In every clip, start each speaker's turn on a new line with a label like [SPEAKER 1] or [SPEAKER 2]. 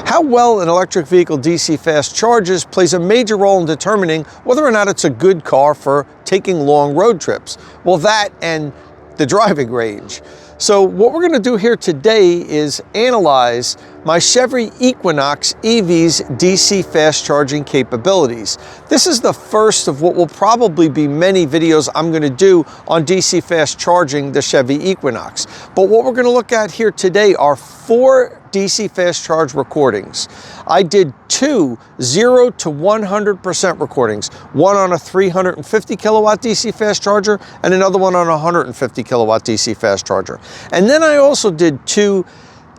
[SPEAKER 1] How well an electric vehicle DC fast charges plays a major role in determining whether or not it's a good car for taking long road trips. Well, that and the driving range. So what we're going to do here today is analyze my Chevrolet Equinox EV's DC fast charging capabilities. This is the first of what will probably be many videos I'm going to do on DC fast charging the Chevy Equinox. But what we're going to look at here today are 4 DC fast charge recordings. I did 2 0 to 100% recordings, one on a 350 kilowatt DC fast charger and another one on a 150 kilowatt DC fast charger. And then I also did 2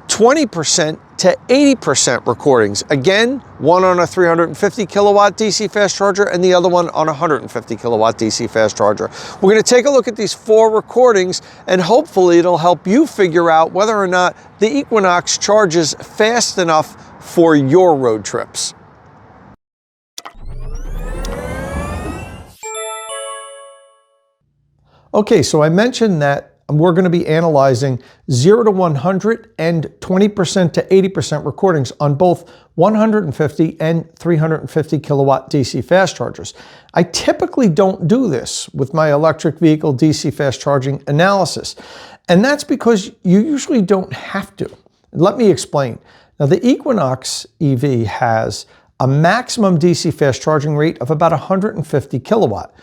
[SPEAKER 1] 20% to 80% recordings. Again, one on a 350 kilowatt DC fast charger and the other one on a 150 kilowatt DC fast charger. We're going to take a look at these 4 recordings and hopefully it'll help you figure out whether or not the Equinox charges fast enough for your road trips. Okay, so I mentioned that we're going to be analyzing 0 to 100 and 20% to 80% recordings on both 150 and 350 kilowatt DC fast chargers. I typically don't do this with my electric vehicle DC fast charging analysis, and that's because you usually don't have to. Let me explain. Now, the Equinox EV has a maximum DC fast charging rate of about 150 kilowatt.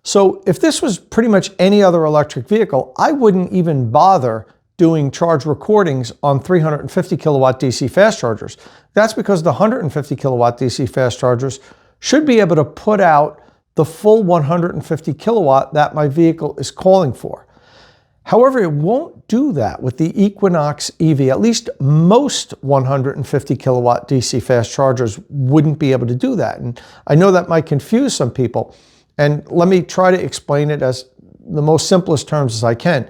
[SPEAKER 1] So if this was pretty much any other electric vehicle, I wouldn't even bother doing charge recordings on 350 kilowatt DC fast chargers. That's because the 150 kilowatt DC fast chargers should be able to put out the full 150 kilowatt that my vehicle is calling for. However, it won't do that with the Equinox EV. At least most 150 kilowatt DC fast chargers wouldn't be able to do that. And I know that might confuse some people. And let me try to explain it as the most simplest terms as I can.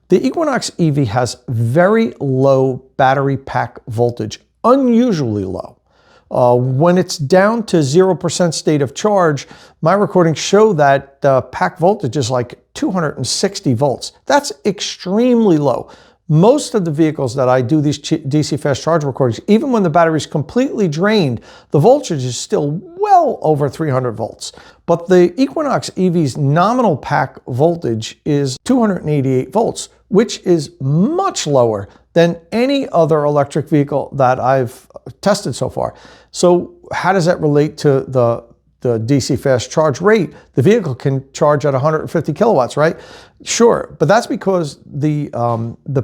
[SPEAKER 1] The Equinox EV has very low battery pack voltage, unusually low. When it's down to 0% state of charge, my recordings show that the pack voltage is like 260 volts. That's extremely low. Most of the vehicles that I do these DC fast charge recordings, even when the battery is completely drained, the voltage is still well over 300 volts. But the Equinox EV's nominal pack voltage is 288 volts, which is much lower than any other electric vehicle that I've tested so far. So how does that relate to the DC fast charge rate? The vehicle can charge at 150 kilowatts, right? Sure, but that's because the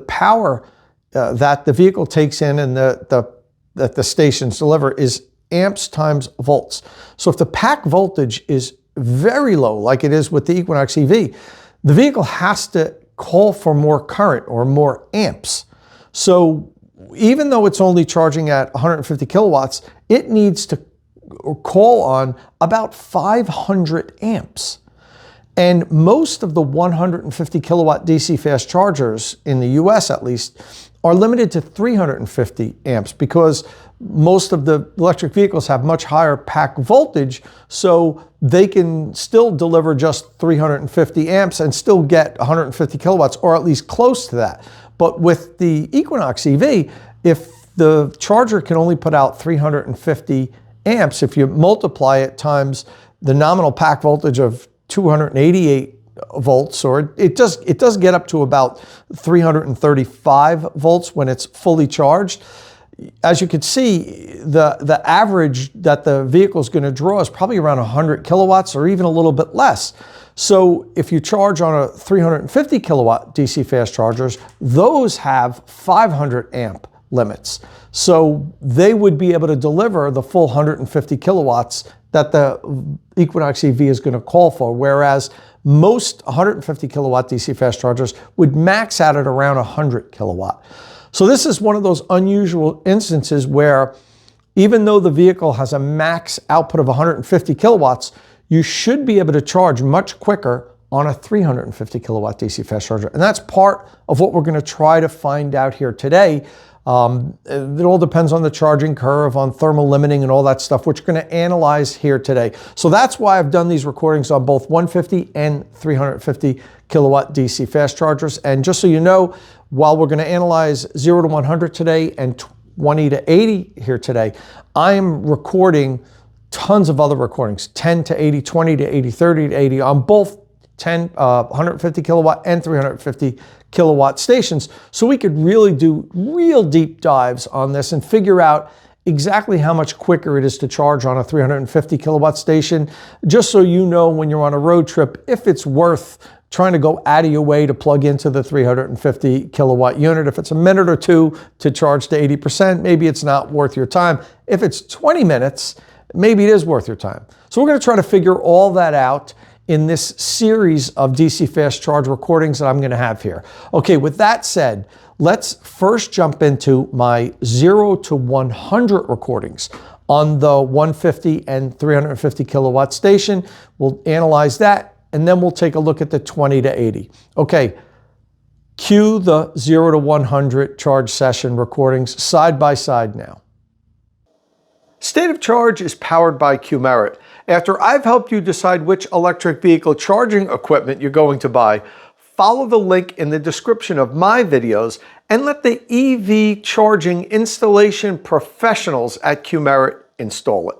[SPEAKER 1] power that the vehicle takes in and that the stations deliver is amps times volts. So if the pack voltage is very low, like it is with the Equinox EV, the vehicle has to call for more current or more amps. So even though it's only charging at 150 kilowatts, it needs to call on about 500 amps. And most of the 150 kilowatt DC fast chargers in the US at least are limited to 350 amps because most of the electric vehicles have much higher pack voltage, so they can still deliver just 350 amps and still get 150 kilowatts, or at least close to that. But with the Equinox EV, if the charger can only put out 350 amps, if you multiply it times the nominal pack voltage of 288 volts, or it does get up to about 335 volts when it's fully charged. As you can see, the average that the vehicle is going to draw is probably around 100 kilowatts or even a little bit less. So if you charge on a 350 kilowatt DC fast chargers, those have 500 amp limits. So they would be able to deliver the full 150 kilowatts that the Equinox EV is going to call for, whereas most 150 kilowatt DC fast chargers would max out at around 100 kilowatt. So this is one of those unusual instances where even though the vehicle has a max output of 150 kilowatts, you should be able to charge much quicker on a 350 kilowatt DC fast charger. And that's part of what we're going to try to find out here today. It all depends on the charging curve, on thermal limiting and all that stuff, which we're going to analyze here today. So that's why I've done these recordings on both 150 and 350 kilowatt DC fast chargers. And just so you know, while we're going to analyze 0 to 100 today and 20 to 80 here today, I'm recording tons of other recordings, 10 to 80, 20 to 80, 30 to 80 on both 150 kilowatt and 350 kilowatt stations. So we could really do real deep dives on this and figure out exactly how much quicker it is to charge on a 350 kilowatt station, just so you know when you're on a road trip if it's worth trying to go out of your way to plug into the 350 kilowatt unit. If it's a minute or two to charge to 80%, maybe it's not worth your time. If it's 20 minutes, maybe it is worth your time. So we're going to try to figure all that out in this series of DC fast charge recordings that I'm going to have here. Okay, with that said, let's first jump into my 0 to 100 recordings on the 150 and 350 kilowatt station. We'll analyze that, and then we'll take a look at the 20 to 80. Okay, cue the 0 to 100 charge session recordings side by side now. State of Charge is powered by Qmerit. After I've helped you decide which electric vehicle charging equipment you're going to buy, follow the link in the description of my videos and let the EV charging installation professionals at Qmerit install it.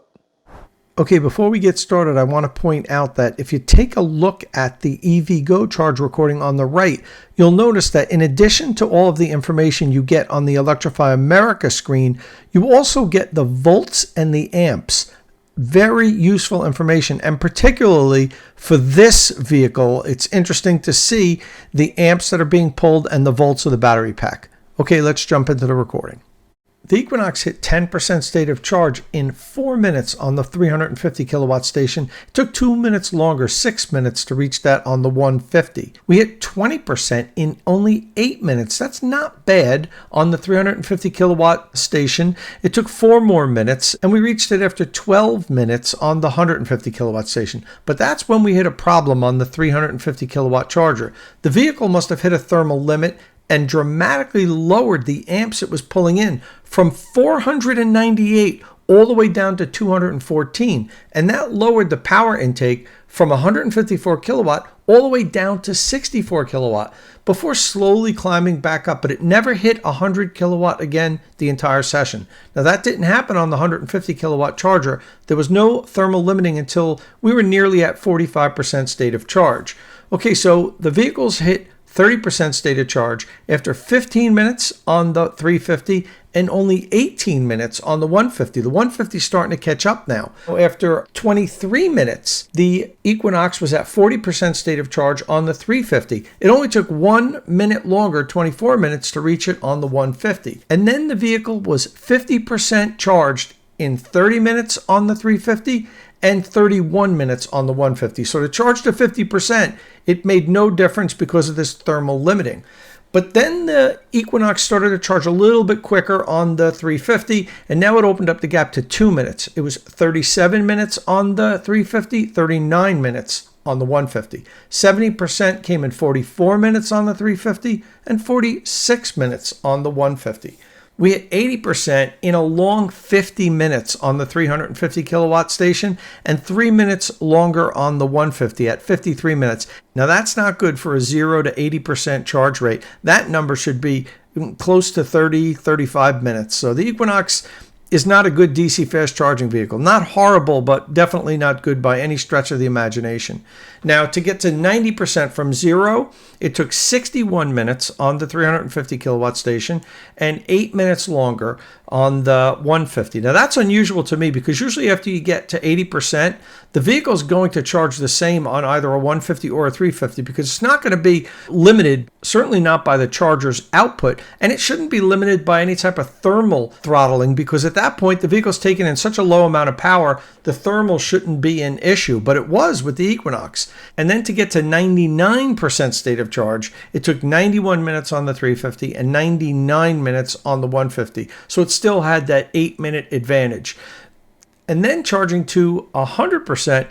[SPEAKER 1] Okay, before we get started, I want to point out that if you take a look at the EV Go Charge recording on the right, you'll notice that in addition to all of the information you get on the Electrify America screen, you also get the volts and the amps. Very useful information, and particularly for this vehicle, it's interesting to see the amps that are being pulled and the volts of the battery pack. Okay, let's jump into the recording. The Equinox hit 10% state of charge in 4 minutes on the 350 kilowatt station. It took 2 minutes longer, 6 minutes, to reach that on the 150. We hit 20% in only 8 minutes. That's not bad on the 350 kilowatt station. It took 4 more minutes, and we reached it after 12 minutes on the 150 kilowatt station. But that's when we hit a problem on the 350 kilowatt charger. The vehicle must have hit a thermal limit and dramatically lowered the amps it was pulling in from 498 all the way down to 214. And that lowered the power intake from 154 kilowatt all the way down to 64 kilowatt before slowly climbing back up. But it never hit 100 kilowatt again the entire session. Now that didn't happen on the 150 kilowatt charger. There was no thermal limiting until we were nearly at 45% state of charge. Okay, so the vehicles hit 30% state of charge after 15 minutes on the 350 and only 18 minutes on the 150. The 150 is starting to catch up now. After 23 minutes, the Equinox was at 40% state of charge on the 350. It only took 1 minute longer, 24 minutes, to reach it on the 150. And then the vehicle was 50% charged in 30 minutes on the 350 and 31 minutes on the 150. So to charge to 50%, it made no difference because of this thermal limiting. But then the Equinox started to charge a little bit quicker on the 350, and now it opened up the gap to 2 minutes. It was 37 minutes on the 350, 39 minutes on the 150. 70% came in 44 minutes on the 350 and 46 minutes on the 150. We hit 80% in a long 50 minutes on the 350 kilowatt station and 3 minutes longer on the 150 at 53 minutes. Now that's not good for a 0 to 80% charge rate. That number should be close to 30, 35 minutes. So the Equinox is not a good DC fast charging vehicle. Not horrible, but definitely not good by any stretch of the imagination. Now, to get to 90% from 0, it took 61 minutes on the 350 kilowatt station and 8 minutes longer on the 150. Now, that's unusual to me because usually after you get to 80%, the vehicle is going to charge the same on either a 150 or a 350 because it's not going to be limited, certainly not by the charger's output, and it shouldn't be limited by any type of thermal throttling because at that point, the vehicle's taking in such a low amount of power, the thermal shouldn't be an issue, but it was with the Equinox. And then to get to 99% state of charge, it took 91 minutes on the 350 and 99 minutes on the 150. So it still had that 8-minute advantage. And then charging to 100%,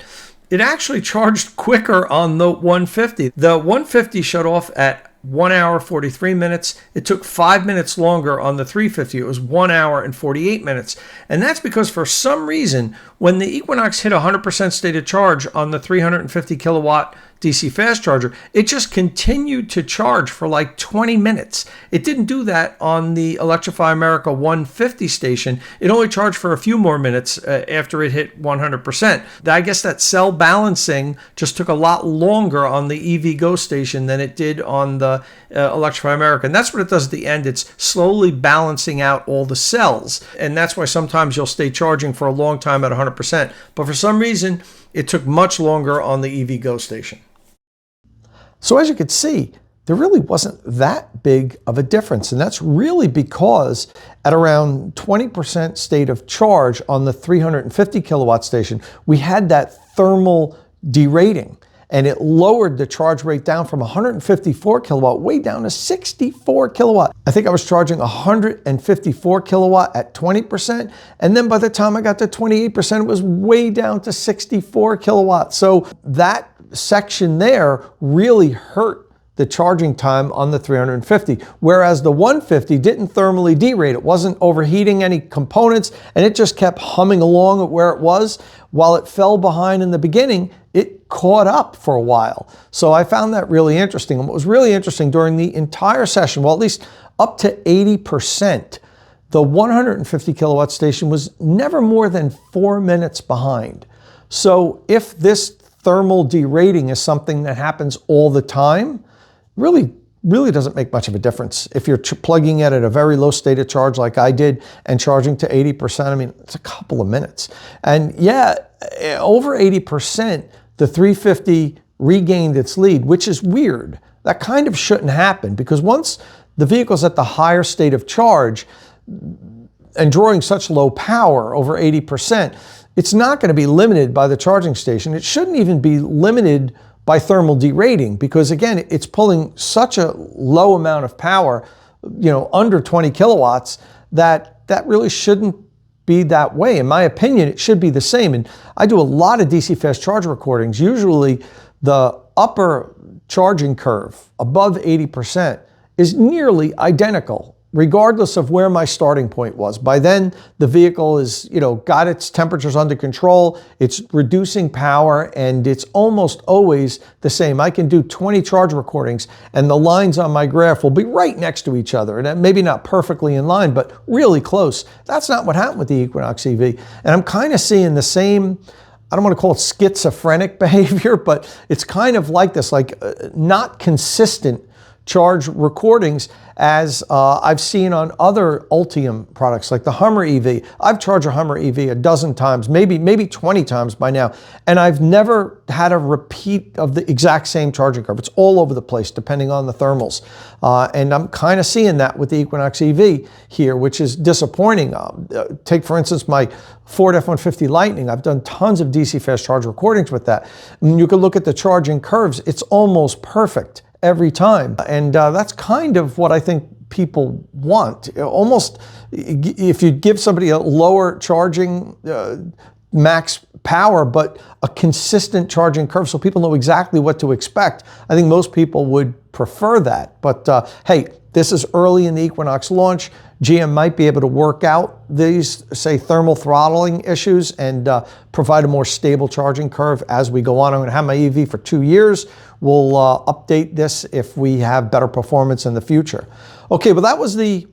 [SPEAKER 1] it actually charged quicker on the 150. The 150 shut off at 1 hour, 43 minutes. It took 5 minutes longer on the 350. It was 1 hour and 48 minutes. And that's because for some reason, when the Equinox hit 100% state of charge on the 350 kilowatt DC fast charger, it just continued to charge for like 20 minutes. It didn't do that on the Electrify America 150 station. It only charged for a few more minutes after it hit 100%. I guess that cell balancing just took a lot longer on the EV Go station than it did on the Electrify America. And that's what it does at the end. It's slowly balancing out all the cells. And that's why sometimes you'll stay charging for a long time at 100%. But for some reason, it took much longer on the EV Go station. So as you could see, there really wasn't that big of a difference. And that's really because at around 20% state of charge on the 350 kilowatt station, we had that thermal derating. And it lowered the charge rate down from 154 kilowatt way down to 64 kilowatt. I think I was charging 154 kilowatt at 20%. And then by the time I got to 28%, it was way down to 64 kilowatt. So that section there really hurt the charging time on the 350, whereas the 150 didn't thermally derate. It wasn't overheating any components, and it just kept humming along at where it was. While it fell behind in the beginning, it caught up for a while. So I found that really interesting. And what was really interesting during the entire session, well, at least up to 80%, the 150 kilowatt station was never more than 4 minutes behind. So if this thermal derating is something that happens all the time, really doesn't make much of a difference. If you're plugging it at a very low state of charge like I did and charging to 80%, I mean, it's a couple of minutes. And yeah, over 80%, the 350 regained its lead, which is weird. That kind of shouldn't happen, because once the vehicle's at the higher state of charge and drawing such low power, over 80%, it's not going to be limited by the charging station. It shouldn't even be limited by thermal derating, because again, it's pulling such a low amount of power, under 20 kilowatts, that really shouldn't be that way. In my opinion, it should be the same. And I do a lot of DC fast charge recordings. Usually the upper charging curve above 80% is nearly identical, regardless of where my starting point was. By then, the vehicle is, got its temperatures under control, it's reducing power, and it's almost always the same. I can do 20 charge recordings, and the lines on my graph will be right next to each other, and maybe not perfectly in line, but really close. That's not what happened with the Equinox EV. And I'm kind of seeing the same, I don't want to call it schizophrenic behavior, but it's kind of like this, not consistent charge recordings as I've seen on other Ultium products like the Hummer EV. I've charged a Hummer EV a dozen times, maybe 20 times by now, and I've never had a repeat of the exact same charging curve. It's all over the place depending on the thermals. And I'm kind of seeing that with the Equinox EV here, which is disappointing. Take, for instance, my Ford F-150 Lightning. I've done tons of DC fast charge recordings with that. And you can look at the charging curves. It's almost perfect every time. And that's kind of what I think people want. Almost, if you give somebody a lower charging max power, but a consistent charging curve so people know exactly what to expect, I think most people would prefer that. But hey, this is early in the Equinox launch. GM might be able to work out these, say, thermal throttling issues and provide a more stable charging curve as we go on. I'm going to have my EV for 2 years. We'll update this if we have better performance in the future. Okay, well, that was the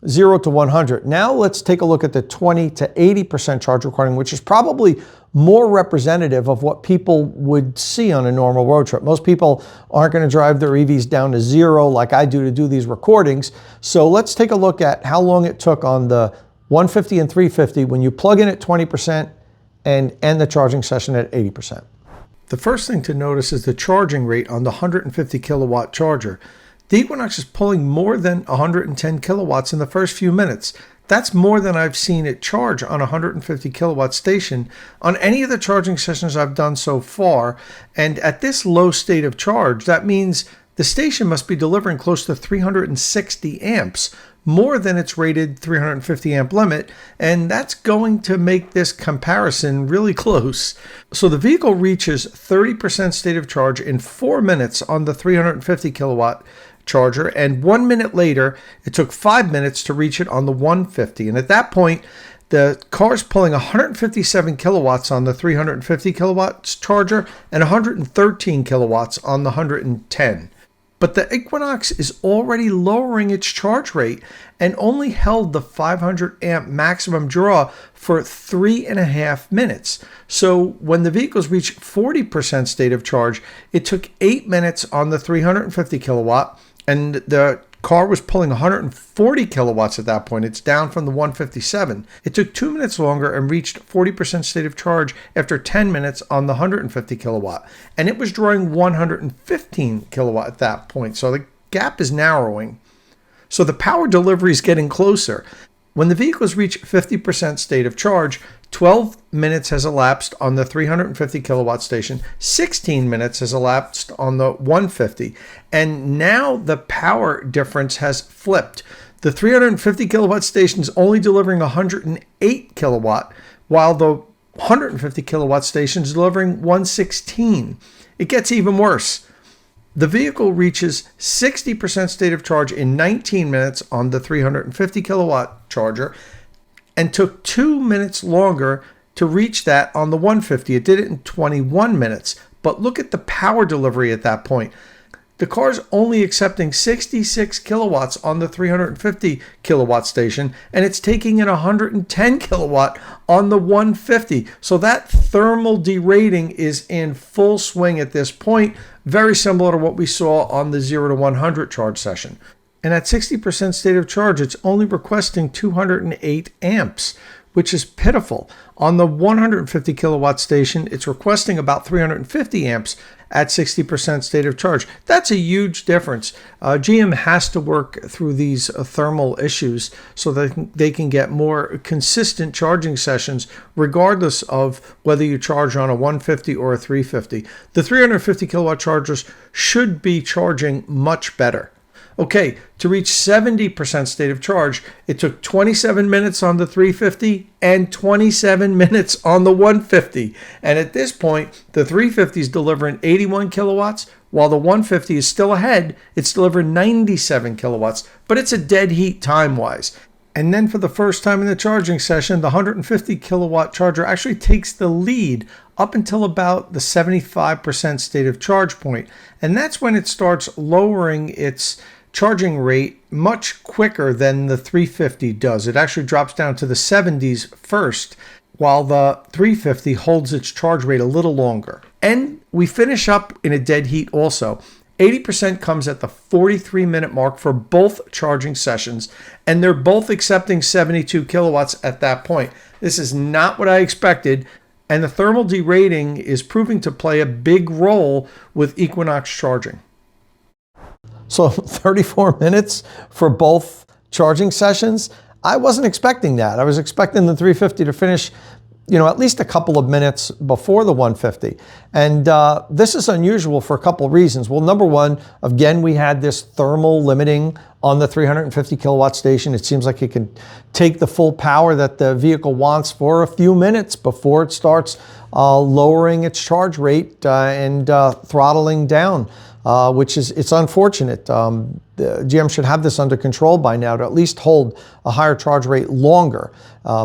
[SPEAKER 1] 0 to 100. Now let's take a look at the 20 to 80% charge recording, which is probably more representative of what people would see on a normal road trip. Most people aren't going to drive their EVs down to 0 like I do to do these recordings. So let's take a look at how long it took on the 150 and 350 when you plug in at 20% and end the charging session at 80%. The first thing to notice is the charging rate on the 150 kilowatt charger. The Equinox is pulling more than 110 kilowatts in the first few minutes. That's more than I've seen it charge on a 150 kilowatt station on any of the charging sessions I've done so far. And at this low state of charge, that means the station must be delivering close to 360 amps, more than its rated 350 amp limit, and that's going to make this comparison really close. So the vehicle reaches 30% state of charge in 4 minutes on the 350 kilowatt charger, and 1 minute later, it took 5 minutes to reach it on the 150. And at that point, The car's pulling 157 kilowatts on the 350 kilowatts charger and 113 kilowatts on the 110. But the Equinox is already lowering its charge rate and only held the 500 amp maximum draw for 3.5 minutes. So when the vehicles reached 40% state of charge, it took 8 minutes on the 350 kilowatt, and the car was pulling 140 kilowatts at that point. It's down from the 157. It took 2 minutes longer and reached 40% state of charge after 10 minutes on the 150 kilowatt. And it was drawing 115 kilowatt at that point. So the gap is narrowing. So the power delivery is getting closer. When the vehicles reach 50% state of charge, 12 minutes has elapsed on the 350 kilowatt station, 16 minutes has elapsed on the 150, and now the power difference has flipped. The 350 kilowatt station is only delivering 108 kilowatt, while the 150 kilowatt station is delivering 116. It gets even worse. The vehicle reaches 60% state of charge in 19 minutes on the 350 kilowatt charger and took 2 minutes longer to reach that on the 150. It did it in 21 minutes. But look at the power delivery at that point. The car's only accepting 66 kilowatts on the 350 kilowatt station, and it's taking in 110 kilowatt on the 150. So that thermal derating is in full swing at this point, very similar to what we saw on the 0 to 100 charge session. And at 60% state of charge, it's only requesting 208 amps, which is pitiful. On the 150 kilowatt station, it's requesting about 350 amps at 60% state of charge. That's a huge difference. GM has to work through these thermal issues so that they can get more consistent charging sessions, regardless of whether you charge on a 150 or a 350. The 350 kilowatt chargers should be charging much better. Okay, to reach 70% state of charge, it took 27 minutes on the 350 and 27 minutes on the 150. And at this point, the 350 is delivering 81 kilowatts, while the 150 is still ahead. It's delivering 97 kilowatts, but it's a dead heat time-wise. And then for the first time in the charging session, the 150 kilowatt charger actually takes the lead up until about the 75% state of charge point. And that's when it starts lowering its charging rate much quicker than the 350 does. It actually drops down to the 70s first, while the 350 holds its charge rate a little longer. And we finish up in a dead heat also. 80% comes at the 43-minute mark for both charging sessions, and they're both accepting 72 kilowatts at that point. This is not what I expected, and the thermal derating is proving to play a big role with Equinox charging. So 34 minutes for both charging sessions. I wasn't expecting that. I was expecting the 350 to finish, at least a couple of minutes before the 150. And this is unusual for a couple of reasons. Well, number one, again, we had this thermal limiting on the 350 kilowatt station. It seems like it can take the full power that the vehicle wants for a few minutes before it starts lowering its charge rate and throttling down. Which is, it's unfortunate. The GM should have this under control by now to at least hold a higher charge rate longer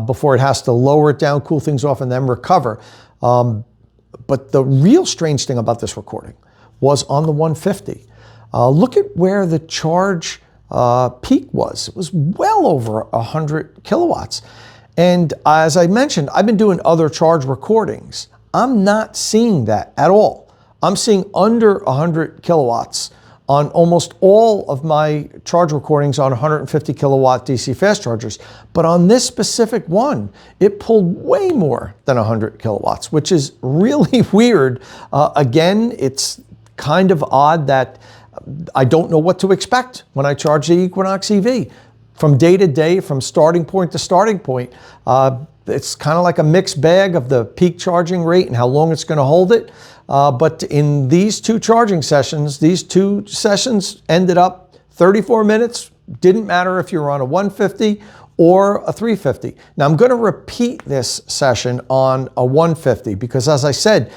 [SPEAKER 1] before it has to lower it down, cool things off, and then recover. But the real strange thing about this recording was on the 150. Look at where the charge peak was. It was well over 100 kilowatts. And as I mentioned, I've been doing other charge recordings. I'm not seeing that at all. I'm seeing under 100 kilowatts on almost all of my charge recordings on 150 kilowatt DC fast chargers. But on this specific one, it pulled way more than 100 kilowatts, which is really weird. Again, it's kind of odd that I don't know what to expect when I charge the Equinox EV. From day to day, from starting point to starting point, it's kind of like a mixed bag of the peak charging rate and how long it's going to hold it. But in these two charging sessions, these two sessions ended up 34 minutes. Didn't matter if you're on a 150 or a 350. Now I'm going to repeat this session on a 150 because, as I said,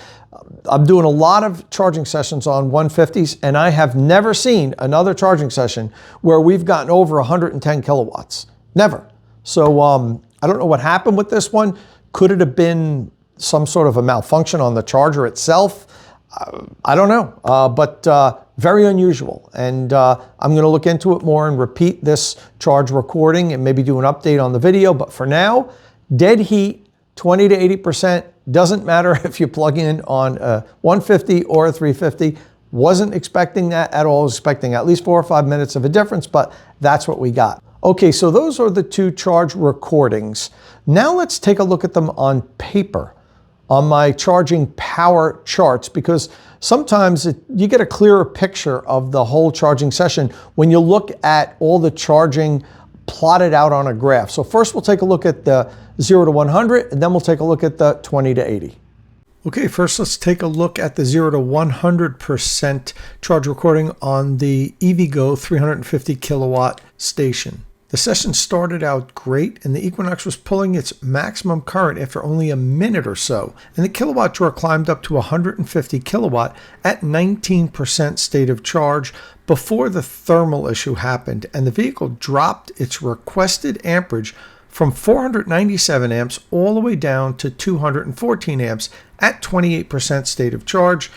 [SPEAKER 1] I'm doing a lot of charging sessions on 150s, and I have never seen another charging session where we've gotten over 110 kilowatts. Never. So I don't know what happened with this one. Could it have been some sort of a malfunction on the charger itself? I don't know, but very unusual. And I'm going to look into it more and repeat this charge recording and maybe do an update on the video. But for now, dead heat, 20 to 80%. Doesn't matter if you plug in on a 150 or a 350. Wasn't expecting that at all. I was expecting at least 4 or 5 minutes of a difference, but that's what we got. Okay, so those are the two charge recordings. Now let's take a look at them on paper, on my charging power charts, because sometimes you get a clearer picture of the whole charging session when you look at all the charging plotted out on a graph. So first we'll take a look at the 0 to 100, and then we'll take a look at the 20 to 80. Okay, first let's take a look at the 0 to 100% charge recording on the EVgo 350 kilowatt station. The session started out great, and the Equinox was pulling its maximum current after only a minute or so, and the kilowatt draw climbed up to 150 kilowatt at 19% state of charge before the thermal issue happened, and the vehicle dropped its requested amperage from 497 amps all the way down to 214 amps at 28% state of charge,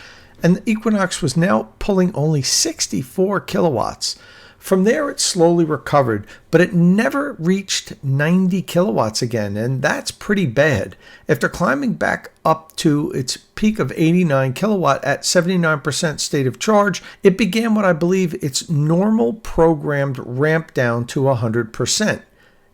[SPEAKER 1] and the Equinox was now pulling only 64 kilowatts. From there, it slowly recovered, but it never reached 90 kilowatts again, and that's pretty bad. After climbing back up to its peak of 89 kilowatt at 79% state of charge, it began what I believe its normal programmed ramp down to 100%.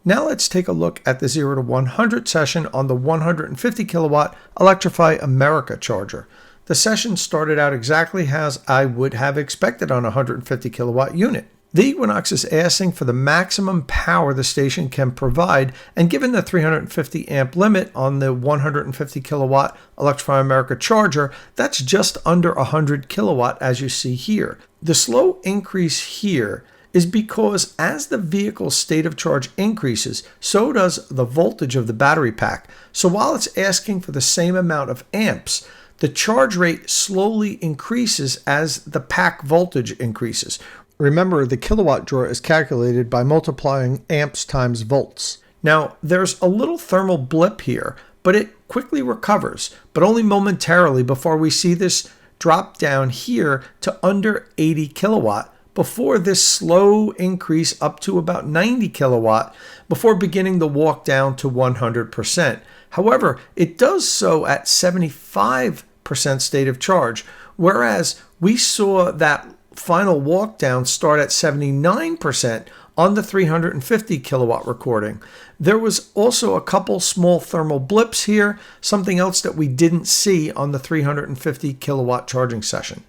[SPEAKER 1] Now let's take a look at the 0 to 100 session on the 150 kilowatt Electrify America charger. The session started out exactly as I would have expected on a 150 kilowatt unit. The Equinox is asking for the maximum power the station can provide, and given the 350 amp limit on the 150 kilowatt Electrify America charger, that's just under 100 kilowatt as you see here. The slow increase here is because as the vehicle's state of charge increases, so does the voltage of the battery pack. So while it's asking for the same amount of amps, the charge rate slowly increases as the pack voltage increases. Remember, the kilowatt draw is calculated by multiplying amps times volts. Now, there's a little thermal blip here, but it quickly recovers, but only momentarily before we see this drop down here to under 80 kilowatt, before this slow increase up to about 90 kilowatt, before beginning the walk down to 100%. However, it does so at 75% state of charge, whereas we saw that final walk down start at 79% on the 350 kilowatt recording. There was also a couple small thermal blips here, something else that we didn't see on the 350 kilowatt charging session.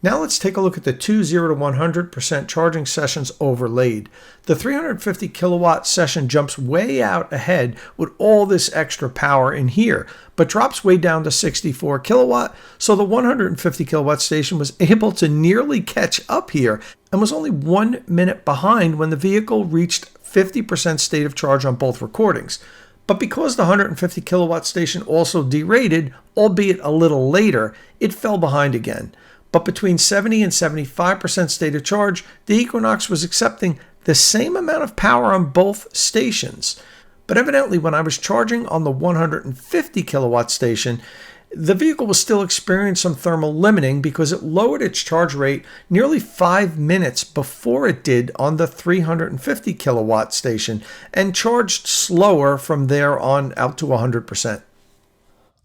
[SPEAKER 1] Now let's take a look at the two 0 to 100% charging sessions overlaid. The 350 kilowatt session jumps way out ahead with all this extra power in here, but drops way down to 64 kilowatt, so the 150 kilowatt station was able to nearly catch up here and was only 1 minute behind when the vehicle reached 50% state of charge on both recordings. But because the 150 kilowatt station also derated, albeit a little later, it fell behind again. But between 70 and 75% state of charge, the Equinox was accepting the same amount of power on both stations. But evidently, when I was charging on the 150 kilowatt station, the vehicle was still experiencing some thermal limiting because it lowered its charge rate nearly 5 minutes before it did on the 350 kilowatt station and charged slower from there on out to 100%.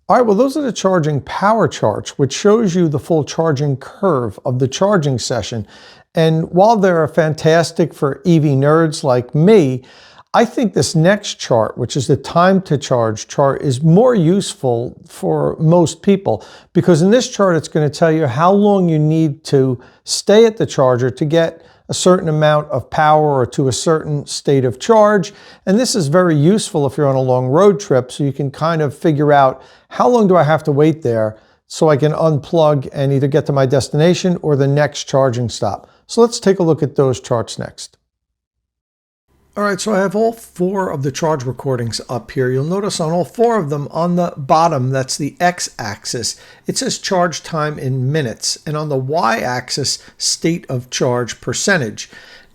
[SPEAKER 1] All right, well, those are the charging power charts, which shows you the full charging curve of the charging session. And while they're fantastic for EV nerds like me, I think this next chart, which is the time to charge chart, is more useful for most people, because in this chart, it's going to tell you how long you need to stay at the charger to get a certain amount of power or to a certain state of charge. And this is very useful if you're on a long road trip, so you can kind of figure out how long do I have to wait there so I can unplug and either get to my destination or the next charging stop. So let's take a look at those charts next. All right, so I have all 4 of the charge recordings up here. You'll notice on all 4 of them on the bottom, that's the x-axis, it says charge time in minutes, and on the y-axis, state of charge percentage.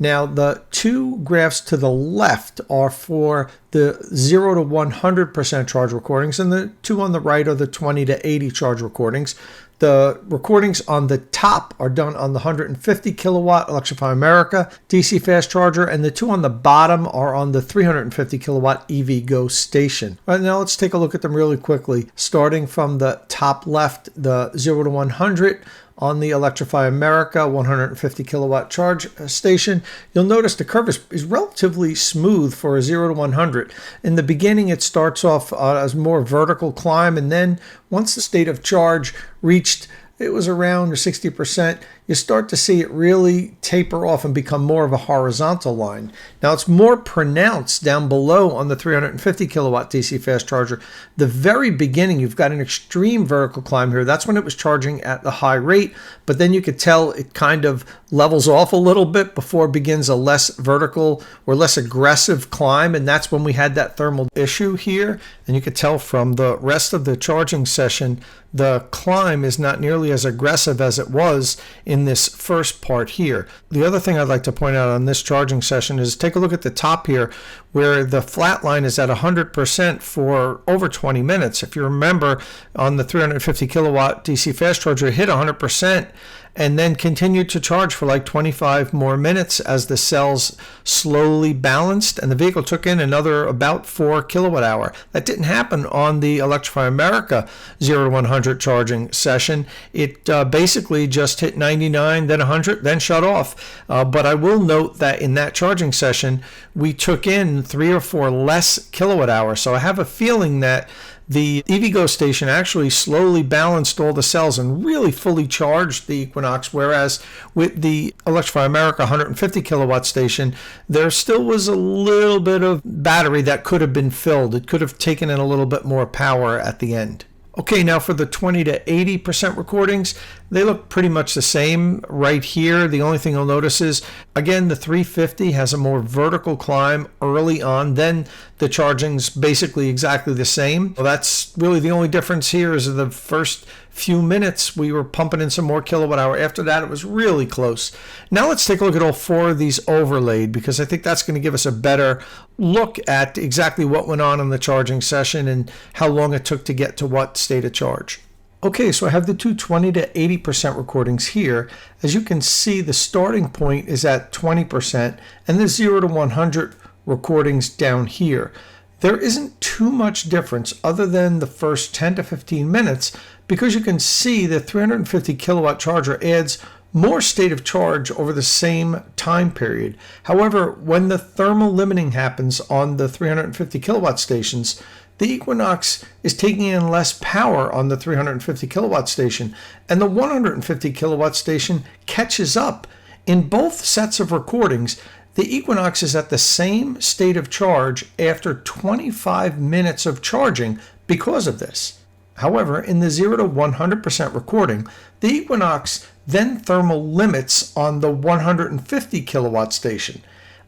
[SPEAKER 1] Now, the two graphs to the left are for the 0 to 100% charge recordings, and the two on the right are the 20 to 80 charge recordings. The recordings on the top are done on the 150 kilowatt Electrify America DC fast charger, and the two on the bottom are on the 350 kilowatt EV Go station. All right, now let's take a look at them really quickly. Starting from the top left, the 0 to 100 on the Electrify America 150 kilowatt charge station, you'll notice the curve is relatively smooth for a 0 to 100. In the beginning, it starts off as more vertical climb, and then once the state of charge reached, it was around 60%, you start to see it really taper off and become more of a horizontal line. Now, it's more pronounced down below on the 350 kilowatt DC fast charger. The very beginning, you've got an extreme vertical climb here. That's when it was charging at the high rate, but then you could tell it kind of levels off a little bit before it begins a less vertical or less aggressive climb, and that's when we had that thermal issue here. And you could tell from the rest of the charging session, the climb is not nearly as aggressive as it was in this first part here. The other thing I'd like to point out on this charging session is take a look at the top here where the flat line is at 100% for over 20 minutes. If you remember, on the 350 kilowatt DC fast charger, it hit 100% and then continued to charge for like 25 more minutes as the cells slowly balanced, and the vehicle took in another about 4 kilowatt hour. That didn't happen on the Electrify America 0 to 100 charging session. It basically just hit 99, then 100, then shut off. But I will note that in that charging session, we took in 3 or 4 less kilowatt hours. So I have a feeling that the EVgo station actually slowly balanced all the cells and really fully charged the Equinox, whereas with the Electrify America 150 kilowatt station, there still was a little bit of battery that could have been filled. It could have taken in a little bit more power at the end. Okay, now for the 20 to 80% recordings, they look pretty much the same right here. The only thing you'll notice is, again, the 350 has a more vertical climb early on, then the charging's basically exactly the same. Well, that's really the only difference here is the first few minutes we were pumping in some more kilowatt hour. After that, it was really close. Now let's take a look at all 4 of these overlaid, because I think that's going to give us a better look at exactly what went on in the charging session and how long it took to get to what state of charge. Okay, so I have the two 20 to 80% recordings here. As you can see, the starting point is at 20% and the 0 to 100 recordings down here. There isn't too much difference other than the first 10 to 15 minutes, because you can see the 350 kilowatt charger adds more state of charge over the same time period. However, when the thermal limiting happens on the 350 kilowatt stations, the Equinox is taking in less power on the 350 kilowatt station, and the 150 kilowatt station catches up. In both sets of recordings, the Equinox is at the same state of charge after 25 minutes of charging because of this. However, in the 0 to 100% recording, the Equinox then thermal limits on the 150 kilowatt station,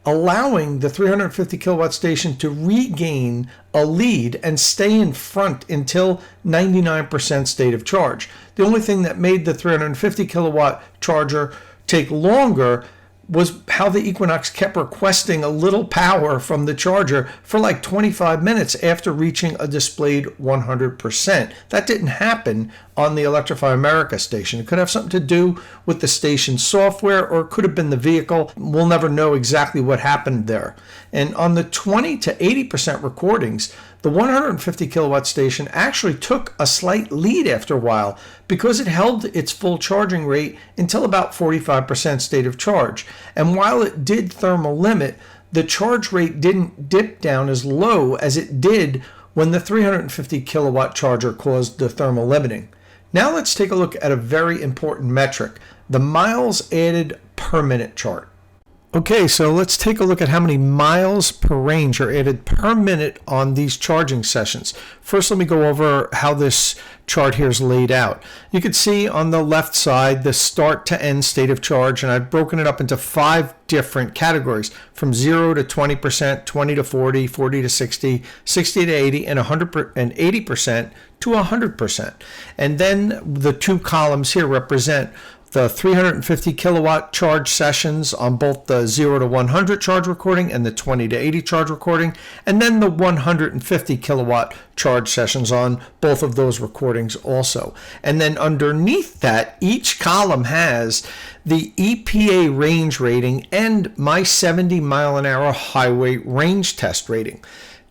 [SPEAKER 1] allowing the 350 kilowatt station to regain a lead and stay in front until 99% state of charge. The only thing that made the 350 kilowatt charger take longer was how the Equinox kept requesting a little power from the charger for like 25 minutes after reaching a displayed 100%. That didn't happen on the Electrify America station. It could have something to do with the station software, or it could have been the vehicle. We'll never know exactly what happened there. And on the 20 to 80% recordings, the 150 kilowatt station actually took a slight lead after a while because it held its full charging rate until about 45% state of charge. And while it did thermal limit, the charge rate didn't dip down as low as it did when the 350 kilowatt charger caused the thermal limiting. Now let's take a look at a very important metric, the miles added per minute chart. Okay, so let's take a look at how many miles per range are added per minute on these charging sessions. First, let me go over how this chart here is laid out. You can see on the left side the start to end state of charge, and I've broken it up into 5 different categories, from 0 to 20%, 20 to 40, 40 to 60, 60 to 80, and 180% to 100%. And then the 2 columns here represent the 350 kilowatt charge sessions on both the 0 to 100 charge recording and the 20 to 80 charge recording, and then the 150 kilowatt charge sessions on both of those recordings also. And then underneath that, each column has the EPA range rating and my 70 mile an hour highway range test rating.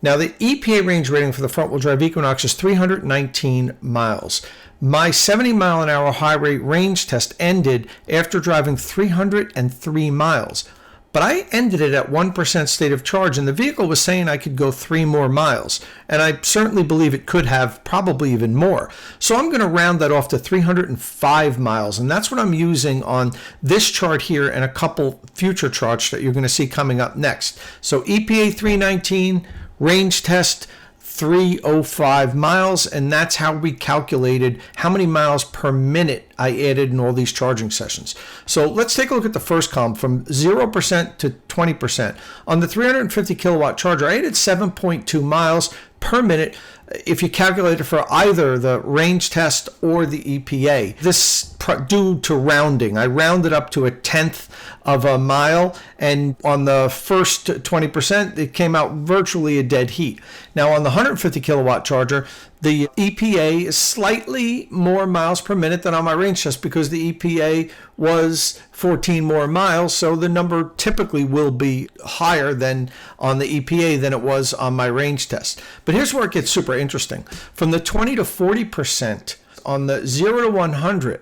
[SPEAKER 1] Now, the EPA range rating for the front-wheel drive Equinox is 319 miles. My 70 mile an hour highway range test ended after driving 303 miles. But I ended it at 1% state of charge, and the vehicle was saying I could go 3 more miles. And I certainly believe it could have, probably even more. So I'm going to round that off to 305 miles. And that's what I'm using on this chart here and a couple future charts that you're going to see coming up next. So EPA 319, range test 305 miles, and that's how we calculated how many miles per minute I added in all these charging sessions. So let's take a look at the first column from 0% to 20%. On the 350 kilowatt charger, I added 7.2 miles per minute if you calculate it for either the range test or the EPA. This due to rounding. I rounded up to 1/10 of a mile, and on the first 20%, it came out virtually a dead heat. Now on the 150 kilowatt charger, the EPA is slightly more miles per minute than on my range test because the EPA was 14 more miles, so the number typically will be higher than on the EPA than it was on my range test. But here's where it gets super interesting. From the 20 to 40% on the 0 to 100,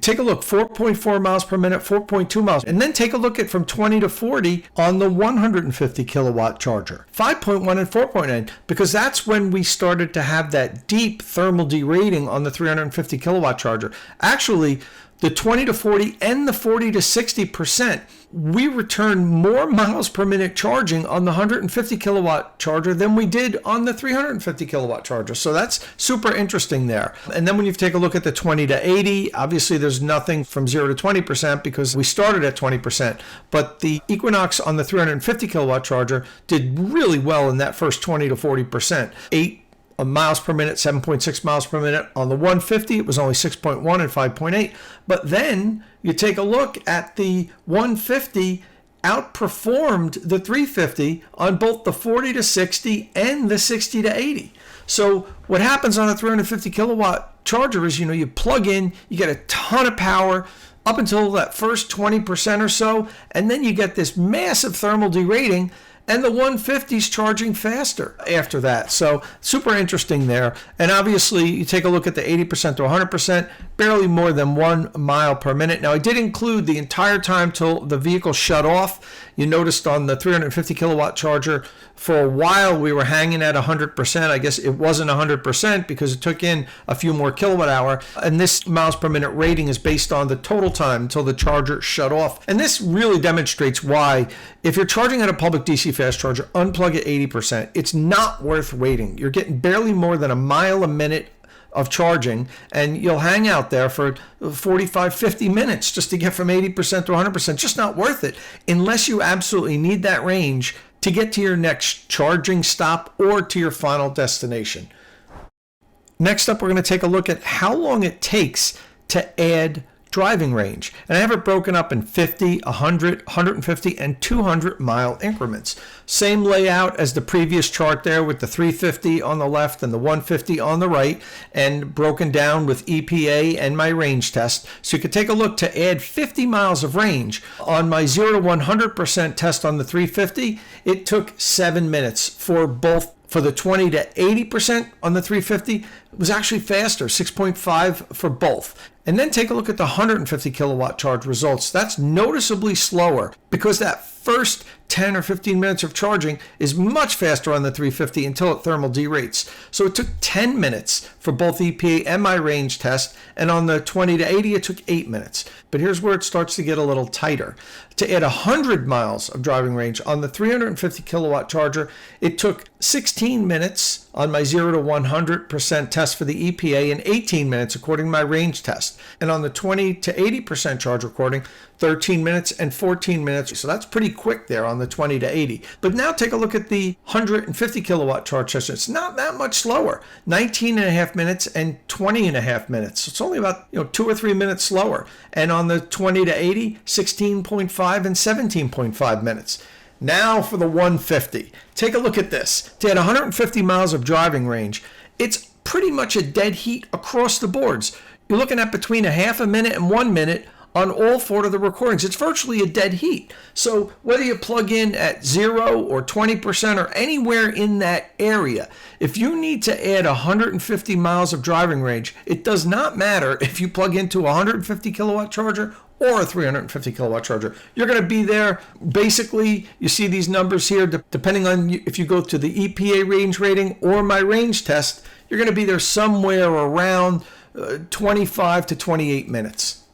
[SPEAKER 1] take a look, 4.4 miles per minute, 4.2 miles. And then take a look at from 20 to 40 on the 150 kilowatt charger, 5.1 and 4.9, because that's when we started to have that deep thermal derating on the 350 kilowatt charger. Actually, the 20 to 40 and the 40 to 60%, we returned more miles per minute charging on the 150 kilowatt charger than we did on the 350 kilowatt charger. So that's super interesting there. And then when you take a look at the 20 to 80, obviously there's nothing from 0 to 20% because we started at 20%. But the Equinox on the 350 kilowatt charger did really well in that first 20 to 40%. 8 miles per minute, 7.6 miles per minute. On the 150, it was only 6.1 and 5.8. But then you take a look at the 150 outperformed the 350 on both the 40 to 60 and the 60 to 80. So what happens on a 350 kilowatt charger is, you plug in, you get a ton of power up until that first 20% or so, and then you get this massive thermal derating, and the 150's charging faster after that. So super interesting there. And obviously, you take a look at the 80% to 100%, barely more than 1 mile per minute. Now, I did include the entire time till the vehicle shut off. You noticed on the 350 kilowatt charger, for a while we were hanging at 100%. I guess it wasn't 100% because it took in a few more kilowatt hour. And this miles per minute rating is based on the total time until the charger shut off. And this really demonstrates why, if you're charging at a public DC fast charger, unplug at 80%. It's not worth waiting. You're getting barely more than a mile a minute of charging, and you'll hang out there for 45, 50 minutes just to get from 80% to 100%. Just not worth it unless you absolutely need that range to get to your next charging stop or to your final destination. Next up, we're going to take a look at how long it takes to add driving range. And I have it broken up in 50, 100, 150, and 200 mile increments. Same layout as the previous chart there with the 350 on the left and the 150 on the right, and broken down with EPA and my range test. So you could take a look to add 50 miles of range. On my 0 to 100% test on the 350, it took 7 minutes for both. For the 20 to 80% on the 350, it was actually faster, 6.5 for both. And then take a look at the 150 kilowatt charge results. That's noticeably slower because that first 10 or 15 minutes of charging is much faster on the 350 until it thermal derates. So it took 10 minutes for both EPA and my range test, and on the 20 to 80, it took 8 minutes. But here's where it starts to get a little tighter. To add 100 miles of driving range on the 350 kilowatt charger, it took 16 minutes on my 0 to 100% test for the EPA, and 18 minutes according to my range test. And on the 20 to 80% charge recording, 13 minutes and 14 minutes. So that's pretty quick there on the 20 to 80. But now take a look at the 150 kilowatt charge test. It's not that much slower. 19 and a half minutes and 20 and a half minutes. It's only about 2 or 3 minutes slower. And on the 20 to 80, 16.5 and 17.5 minutes. Now for the 150. Take a look at this. To add 150 miles of driving range, it's pretty much a dead heat across the boards. You're looking at between a half a minute and 1 minute on all 4 of the recordings. It's virtually a dead heat. So whether you plug in at 0 or 20% or anywhere in that area, if you need to add 150 miles of driving range, it does not matter if you plug into a 150 kilowatt charger or a 350 kilowatt charger. You're going to be there. Basically, you see these numbers here, depending on if you go to the EPA range rating or my range test, you're going to be there somewhere around 25 to 28 minutes.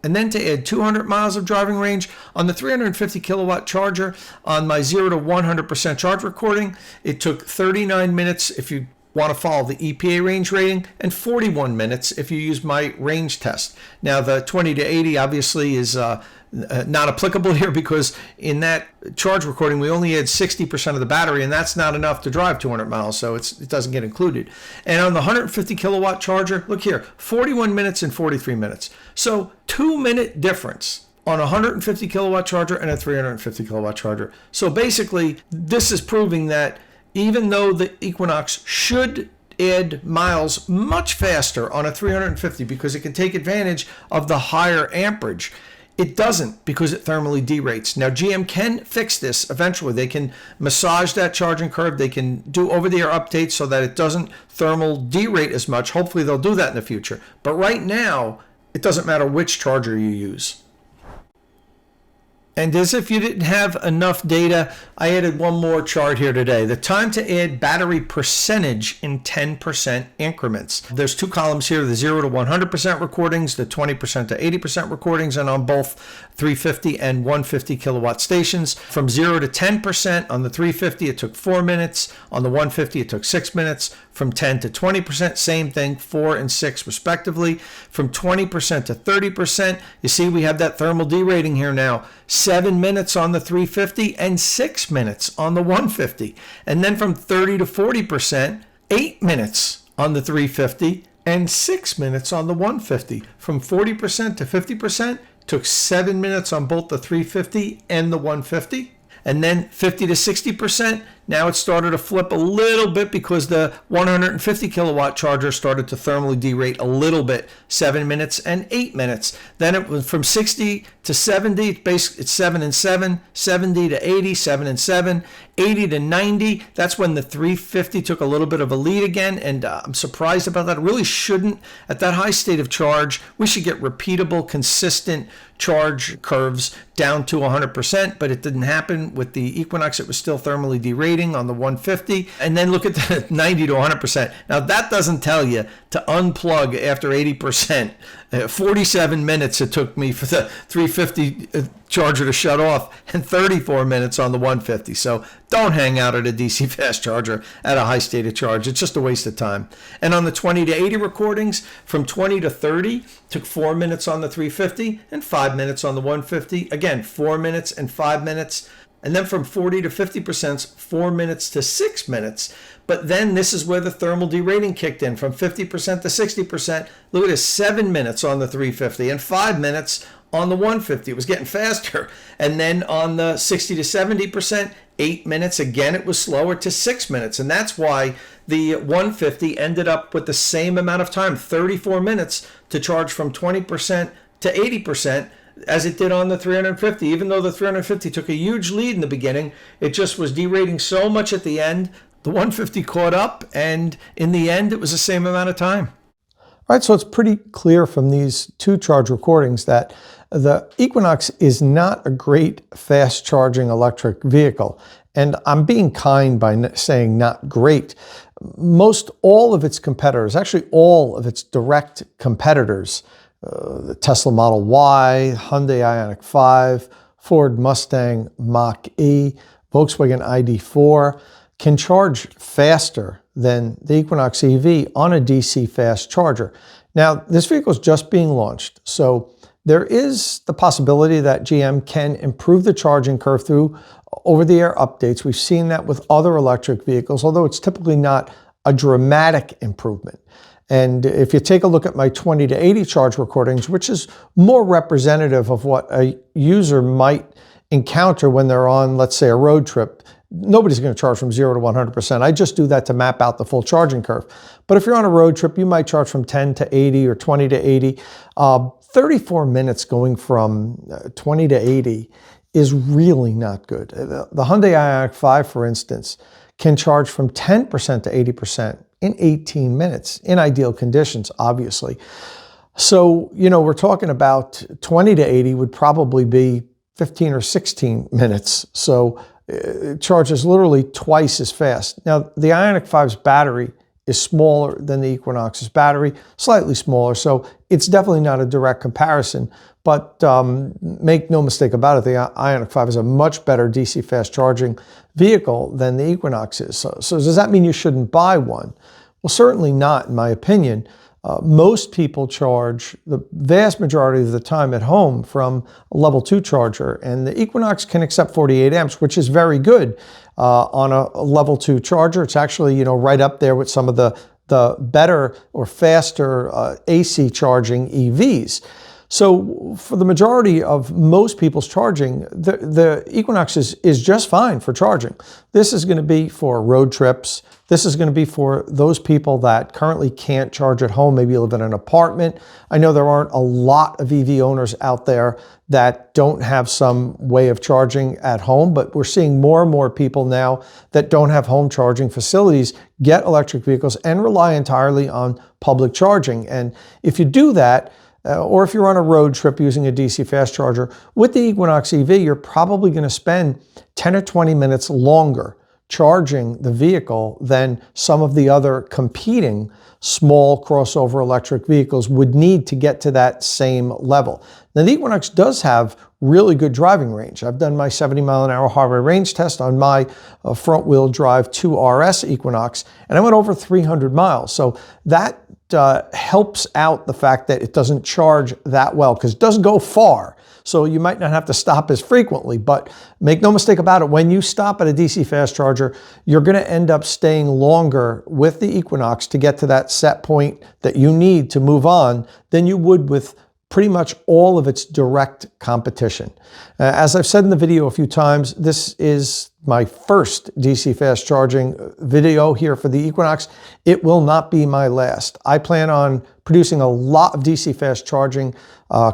[SPEAKER 1] And then to add 200 miles of driving range on the 350 kilowatt charger on my 0 to 100% charge recording, it took 39 minutes if you want to follow the EPA range rating, and 41 minutes if you use my range test. Now the 20 to 80 obviously is not applicable here, because in that charge recording we only had 60% of the battery, and that's not enough to drive 200 miles, so it doesn't get included. And on the 150 kilowatt charger, look here, 41 minutes and 43 minutes. So 2-minute difference on a 150 kilowatt charger and a 350 kilowatt charger. So basically this is proving that even though the Equinox should add miles much faster on a 350 because it can take advantage of the higher amperage, it doesn't, because it thermally derates. Now GM can fix this eventually. They can massage that charging curve. They can do over-the-air updates so that it doesn't thermal derate as much. Hopefully they'll do that in the future. But right now, it doesn't matter which charger you use. And as if you didn't have enough data, I added one more chart here today. The time to add battery percentage in 10% increments. There's 2 columns here, the 0 to 100% recordings, the 20% to 80% recordings, and on both 350 and 150 kilowatt stations. From 0 to 10% on the 350, it took 4 minutes. On the 150, it took 6 minutes. From 10 to 20%, same thing, 4 and 6 respectively. From 20% to 30%, you see we have that thermal derating here now. 7 minutes on the 350 and 6 minutes on the 150. And then from 30 to 40%, 8 minutes on the 350 and 6 minutes on the 150. From 40% to 50%, took 7 minutes on both the 350 and the 150. And then 50 to 60%, now it started to flip a little bit because the 150 kilowatt charger started to thermally derate a little bit, 7 minutes and 8 minutes. Then it was from 60 to 70, it's 7 and 7, 70 to 80, 7 and 7, 80 to 90. That's when the 350 took a little bit of a lead again, and I'm surprised about that. It really shouldn't. At that high state of charge, we should get repeatable, consistent charge curves down to 100%, but it didn't happen. With the Equinox, it was still thermally derating on the 150. And then look at the 90 to 100%. Now that doesn't tell you to unplug after 80%. 47 minutes it took me for the 350 charger to shut off, and 34 minutes on the 150. So don't hang out at a DC fast charger at a high state of charge. It's just a waste of time. And on the 20 to 80 recordings, from 20 to 30, took 4 minutes on the 350 and 5 minutes on the 150. Again, 4 minutes and 5 minutes. And then from 40 to 50%, 4 minutes to 6 minutes. But then this is where the thermal derating kicked in, from 50% to 60%. Look at this, 7 minutes on the 350 and 5 minutes on the 150. It was getting faster. And then on the 60 to 70%, 8 minutes. Again, it was slower to 6 minutes. And that's why the 150 ended up with the same amount of time, 34 minutes, to charge from 20% to 80%. As it did on the 350. Even though the 350 took a huge lead in the beginning, it just was derating so much at the end. The 150 caught up, and in the end, it was the same amount of time. All right, so it's pretty clear from these 2 charge recordings that the Equinox is not a great fast charging electric vehicle. And I'm being kind by saying not great. Most all of its competitors, actually all of its direct competitors, the Tesla Model Y, Hyundai Ioniq 5, Ford Mustang Mach-E, Volkswagen ID4, can charge faster than the Equinox EV on a DC fast charger. Now, this vehicle is just being launched, so there is the possibility that GM can improve the charging curve through over-the-air updates. We've seen that with other electric vehicles, although it's typically not a dramatic improvement. And if you take a look at my 20 to 80 charge recordings, which is more representative of what a user might encounter when they're on, let's say, a road trip, nobody's going to charge from 0 to 100%. I just do that to map out the full charging curve. But if you're on a road trip, you might charge from 10 to 80 or 20 to 80. 34 minutes going from 20 to 80 is really not good. The Hyundai Ioniq 5, for instance, can charge from 10% to 80% in 18 minutes, in ideal conditions, obviously. So, you know, we're talking about 20 to 80 would probably be 15 or 16 minutes. So it charges literally twice as fast. Now, the Ioniq 5's battery is smaller than the Equinox's battery, slightly smaller, so it's definitely not a direct comparison. But make no mistake about it, the Ioniq 5 is a much better DC fast charging vehicle than the Equinox is. So does that mean you shouldn't buy one? Well, certainly not, in my opinion. Most people charge the vast majority of the time at home from a level 2 charger, and the Equinox can accept 48 amps, which is very good on a level 2 charger. It's actually, you know, right up there with some of the better or faster AC charging EVs. So for the majority of most people's charging, the Equinox is just fine for charging. This is going to be for road trips. This is going to be for those people that currently can't charge at home. Maybe you live in an apartment. I know there aren't a lot of EV owners out there that don't have some way of charging at home, but we're seeing more and more people now that don't have home charging facilities get electric vehicles and rely entirely on public charging. And if you do that, or if you're on a road trip using a DC fast charger, with the Equinox EV, you're probably going to spend 10 or 20 minutes longer charging the vehicle than some of the other competing small crossover electric vehicles would need to get to that same level. Now, the Equinox does have really good driving range. I've done my 70-mile-an-hour highway range test on my front-wheel drive 2RS Equinox, and I went over 300 miles. So that helps out the fact that it doesn't charge that well, because it doesn't go far. So you might not have to stop as frequently, but make no mistake about it, when you stop at a DC fast charger, you're going to end up staying longer with the Equinox to get to that set point that you need to move on than you would with pretty much all of its direct competition. As I've said in the video a few times, this is my first DC fast charging video here for the Equinox. It will not be my last. I plan on producing a lot of DC fast charging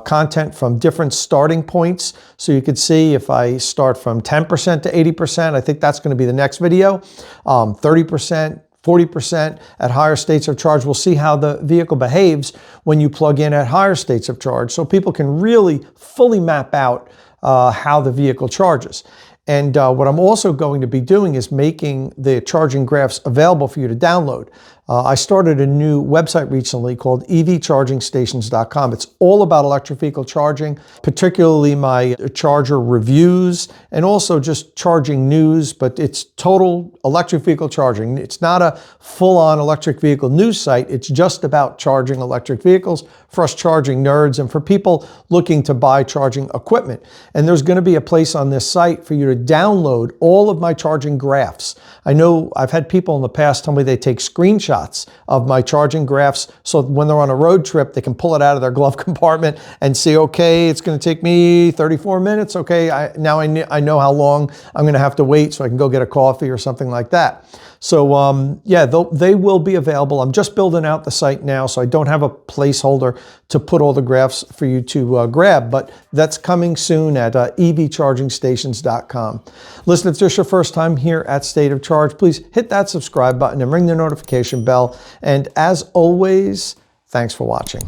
[SPEAKER 1] content from different starting points. So you could see if I start from 10% to 80%, I think that's going to be the next video, 30%, 40% at higher states of charge. We'll see how the vehicle behaves when you plug in at higher states of charge, so people can really fully map out how the vehicle charges. And what I'm also going to be doing is making the charging graphs available for you to download. I started a new website recently called evchargingstations.com. It's all about electric vehicle charging, particularly my charger reviews and also just charging news, but it's total electric vehicle charging. It's not a full-on electric vehicle news site. It's just about charging electric vehicles for us charging nerds and for people looking to buy charging equipment. And there's going to be a place on this site for you to download all of my charging graphs. I know I've had people in the past tell me they take screenshots of my charging graphs, so when they're on a road trip, they can pull it out of their glove compartment and see, okay, it's going to take me 34 minutes. Okay, now I know how long I'm going to have to wait, so I can go get a coffee or something like that. So yeah, they will be available. I'm just building out the site now, so I don't have a placeholder to put all the graphs for you to grab, but that's coming soon at evchargingstations.com. Listen, if this is your first time here at State of Charge, please hit that subscribe button and ring the notification bell. And as always, thanks for watching.